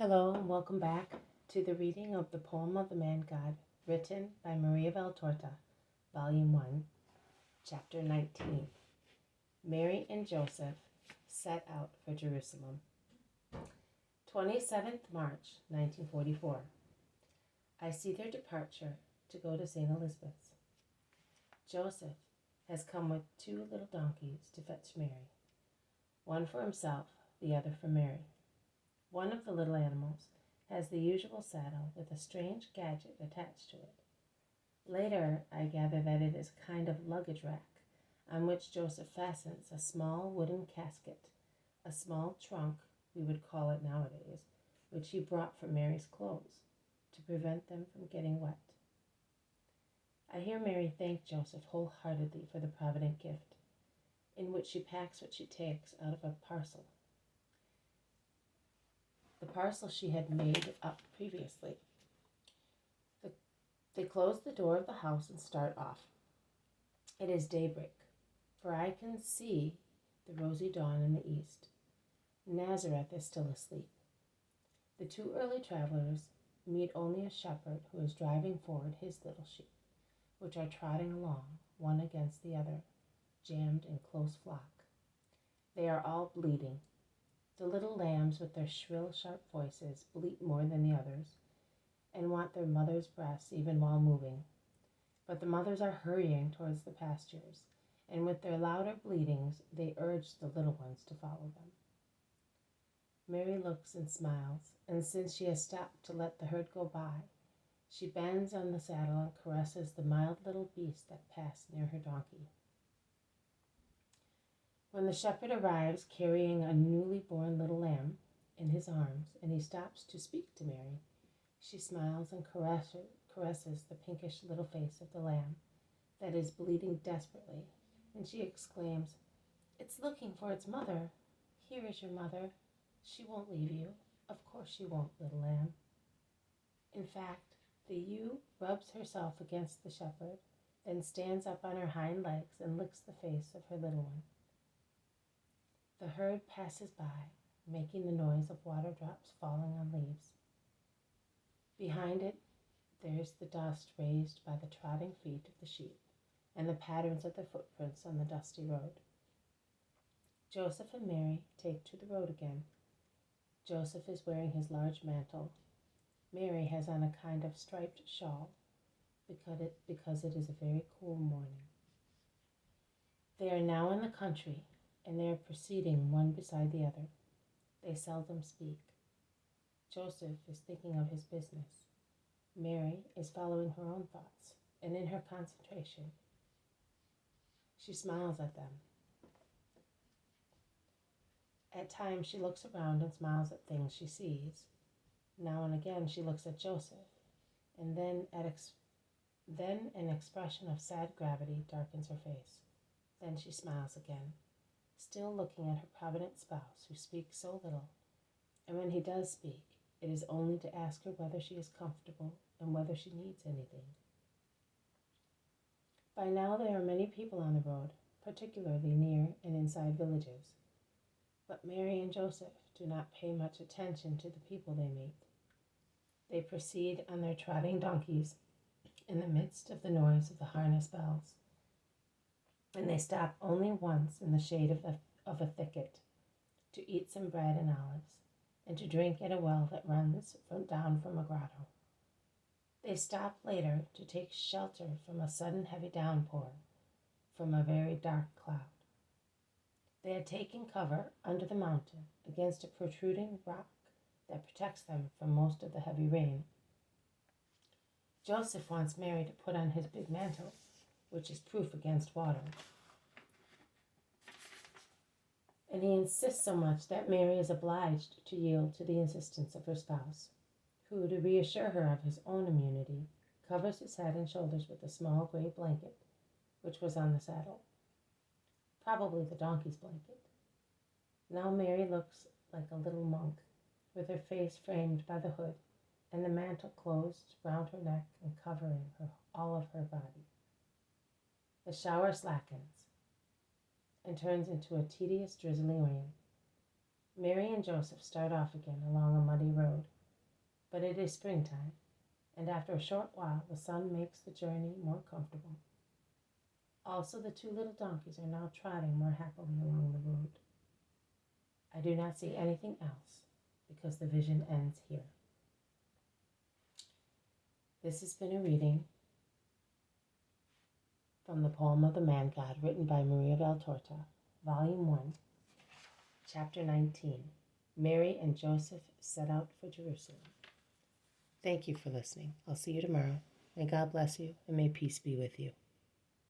Hello and welcome back to the reading of The Poem of the Man God, written by Maria Valtorta, Volume 1, Chapter 19. Mary and Joseph set out for Jerusalem. 27th March, 1944. I see their departure to go to St. Elizabeth's. Joseph has come with 2 little donkeys to fetch Mary, one for himself, the other for Mary. One of the little animals has the usual saddle with a strange gadget attached to it. Later, I gather that it is a kind of luggage rack on which Joseph fastens a small wooden casket, a small trunk, we would call it nowadays, which he brought for Mary's clothes to prevent them from getting wet. I hear Mary thank Joseph wholeheartedly for the provident gift, in which she packs what she takes out of a parcel. The parcel she had made up previously. They close the door of the house and start off. It is daybreak, for I can see the rosy dawn in the east. Nazareth is still asleep. The 2 early travelers meet only a shepherd who is driving forward his little sheep, which are trotting along, one against the other, jammed in close flock. They are all bleating. The little lambs with their shrill, sharp voices bleat more than the others, and want their mother's breasts even while moving. But the mothers are hurrying towards the pastures, and with their louder bleatings they urge the little ones to follow them. Mary looks and smiles, and since she has stopped to let the herd go by, she bends on the saddle and caresses the mild little beast that passed near her donkey. When the shepherd arrives carrying a newly born little lamb in his arms, and he stops to speak to Mary, she smiles and caresses the pinkish little face of the lamb that is bleeding desperately, and she exclaims, "It's looking for its mother. Here is your mother. She won't leave you. Of course she won't, little lamb." In fact, the ewe rubs herself against the shepherd, then stands up on her hind legs and licks the face of her little one. The herd passes by, making the noise of water drops falling on leaves. Behind it, there's the dust raised by the trotting feet of the sheep and the patterns of their footprints on the dusty road. Joseph and Mary take to the road again. Joseph is wearing his large mantle. Mary has on a kind of striped shawl because it is a very cool morning. They are now in the country, and they are proceeding one beside the other. They seldom speak. Joseph is thinking of his business. Mary is following her own thoughts, and in her concentration, she smiles at them. At times she looks around and smiles at things she sees. Now and again she looks at Joseph, and then an expression of sad gravity darkens her face. Then she smiles again, still looking at her provident spouse who speaks so little, and when he does speak, it is only to ask her whether she is comfortable and whether she needs anything. By now there are many people on the road, particularly near and inside villages. But Mary and Joseph do not pay much attention to the people they meet. They proceed on their trotting donkeys in the midst of the noise of the harness bells, and they stop only once in the shade of a thicket to eat some bread and olives, and to drink at a well that runs down from a grotto. They stop later to take shelter from a sudden heavy downpour from a very dark cloud. They had taken cover under the mountain against a protruding rock that protects them from most of the heavy rain. Joseph wants Mary to put on his big mantle, which is proof against water. And he insists so much that Mary is obliged to yield to the insistence of her spouse, who, to reassure her of his own immunity, covers his head and shoulders with a small gray blanket, which was on the saddle, probably the donkey's blanket. Now Mary looks like a little monk, with her face framed by the hood, and the mantle closed round her neck and covering all of her body. The shower slackens and turns into a tedious drizzling rain. Mary and Joseph start off again along a muddy road, but it is springtime, and after a short while the sun makes the journey more comfortable. Also, the two little donkeys are now trotting more happily along the road. I do not see anything else because the vision ends here. This has been a reading from the poem of the Man God, written by Maria Valtorta, Volume 1, Chapter 19, Mary and Joseph Set Out for Jerusalem. Thank you for listening. I'll see you tomorrow. May God bless you, and may peace be with you.